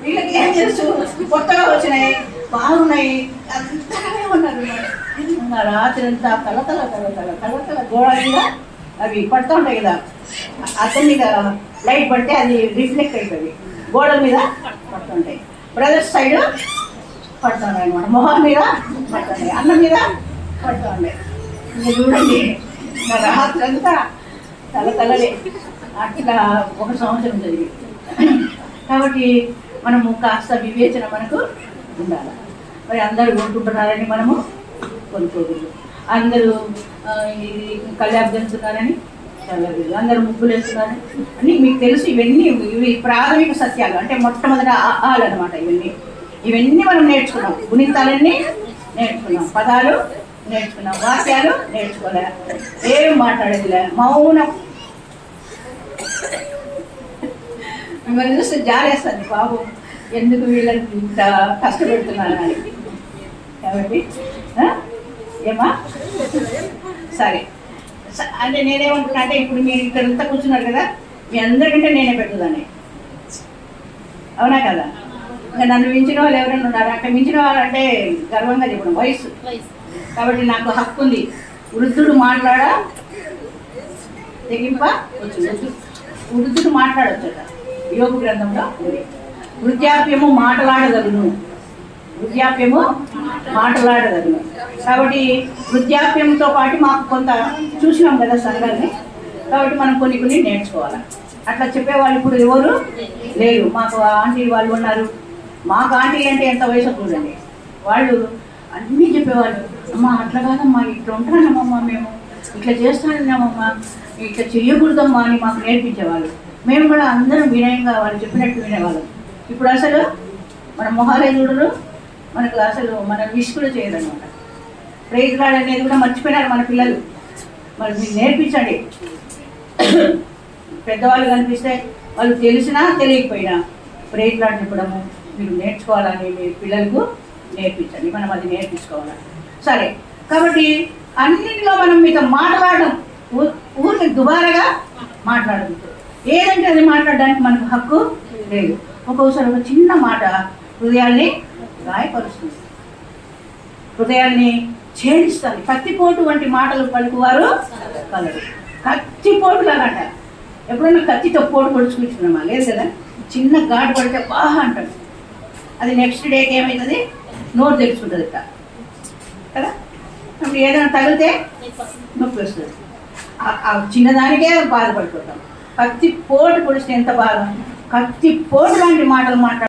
వీళ్ళకి ఏం తెలుసు, కొత్తగా వచ్చినాయి బాగున్నాయి అంతగానే ఉన్నారు. రాత్రి అంతా తల గోడ మీద అవి పడుతూ ఉంటాయి కదా, అద్దం మీద లైట్ పడితే అది రిఫ్లెక్ట్ అవుతుంది, గోడల మీద పడుతుంటాయి. బ్రదర్స్ సైడ్ పడుతున్నాయి అనమాట, మొహం మీద పడుతున్నాయి, అన్నం మీద పడుతున్నాయి. ఇంకా చూడండి రాత్రి అంతా తలలే. అట్లా 1 సంవత్సరం జరిగింది. కాబట్టి మనము కాస్త వివేచన మనకు ఉండాలి. మరి అందరూ కొనుక్కుంటున్నారని మనము కొనుక్కోకూడదు. అందరూ ఇది కళ్యాణ్ తెలుస్తున్నారని చల్లలేదు, అందరూ ముగ్గులు వేస్తున్నారని అన్నీ మీకు తెలుసు. ఇవి ప్రాథమిక సత్యాలు, అంటే మొట్టమొదటి ఆలన్నమాట. ఇవన్నీ మనం నేర్చుకున్నాం. గుణితాలన్నీ నేర్చుకున్నాం, పదాలు నేర్చుకున్నాం, వాక్యాలు నేర్చుకోలే, ఏం మాట్లాడేదిలే, మౌనం. మిమ్మల్ని చూస్తే జాలేస్తుంది, బాబు ఎందుకు వీళ్ళని ఇంత కష్టపెడుతున్నాను అని. కాబట్టి ఏమా సరే అంటే నేనేమంటున్నా అంటే, ఇప్పుడు మీరు ఇక్కడంతా కూర్చున్నారు కదా, మీ అందరికంటే నేనే పెట్టుదాన్ని, అవునా కదా? ఇంకా నన్ను మించిన వాళ్ళు ఎవరైనా ఉన్నారు? అక్కడ మించిన వాళ్ళంటే గర్వంగా చెప్పడం వయసు. కాబట్టి నాకు హక్కు ఉంది. వృద్ధుడు మాట్లాడ తెగింప వచ్చు, వృద్ధుడు మాట్లాడొచ్చట, యోగ గ్రంథంలో ఉంది. వృద్ధాప్యము మాట్లాడగలను, వృద్ధాప్యము మాట్లాడగలను. కాబట్టి వృద్ధాప్యంతో పాటు మాకు కొంత చూసినాం కదా సంఘాన్ని, కాబట్టి మనం కొన్ని నేర్చుకోవాలి. అట్లా చెప్పేవాళ్ళు ఇప్పుడు ఎవరు లేరు. మాకు ఆంటీ వాళ్ళు ఉన్నారు. మాకు ఆంటీలు అంటే ఎంత వయసు చూడండి, వాళ్ళు అన్నీ చెప్పేవాళ్ళు. అమ్మ అట్లా కాదమ్మా, ఇట్లా ఉంటానమ్మా, మేము ఇట్లా చేస్తానమ్మా, ఇట్లా చేయకూడదమ్మా అని మాకు నేర్పించేవాళ్ళు. మేము కూడా అందరం వినయంగా వాళ్ళు చెప్పినట్టు వినేవాళ్ళం. ఇప్పుడు అసలు మన మొహాలే చూడరు, మనకు అసలు మన విష్ కూడా చేయదన్నమాట. ప్రైజ్ లాడ్ అనేది కూడా మర్చిపోయినారు మన పిల్లలు. మరి మీరు నేర్పించండి. పెద్దవాళ్ళు కనిపిస్తే వాళ్ళు తెలిసినా తెలియకపోయినా ప్రైజ్ లాడ్ చెప్పడము మీరు నేర్చుకోవాలని మీ పిల్లలకు నేర్పించండి. మనం అది నేర్పించుకోవాలి. సరే, కాబట్టి అన్నింటిలో మనం మీతో మాట్లాడడం, ఊరికి దుబారగా మాట్లాడదు. ఏదంటే అది మాట్లాడడానికి మనకు హక్కు లేదు. ఒక్కొక్కసారి ఒక చిన్న మాట హృదయాల్ని గాయపరుస్తుంది, హృదయాల్ని ఛేదిస్తుంది. కత్తిపోటు వంటి మాటలు పలుకువారు కలరు. కత్తిపోటు లాగంట. ఎప్పుడైనా కత్తితో పోటు పొడుచుకుంటున్నామా? లేదు కదా. చిన్న ఘాటు పడితే బాగా అంటాడు, అది నెక్స్ట్ డేకి ఏమవుతుంది, నోరు తెలుసుకుంటుంది కదా. అప్పుడు ఏదైనా తగిలితే నొప్పి వస్తుంది. ఆ చిన్నదానికే బాధపడిపోతాం. కత్తి పోటు పొడిస్తే ఎంత బాధ. కత్తి పోటు లాంటి మాటలు మాట్లాడు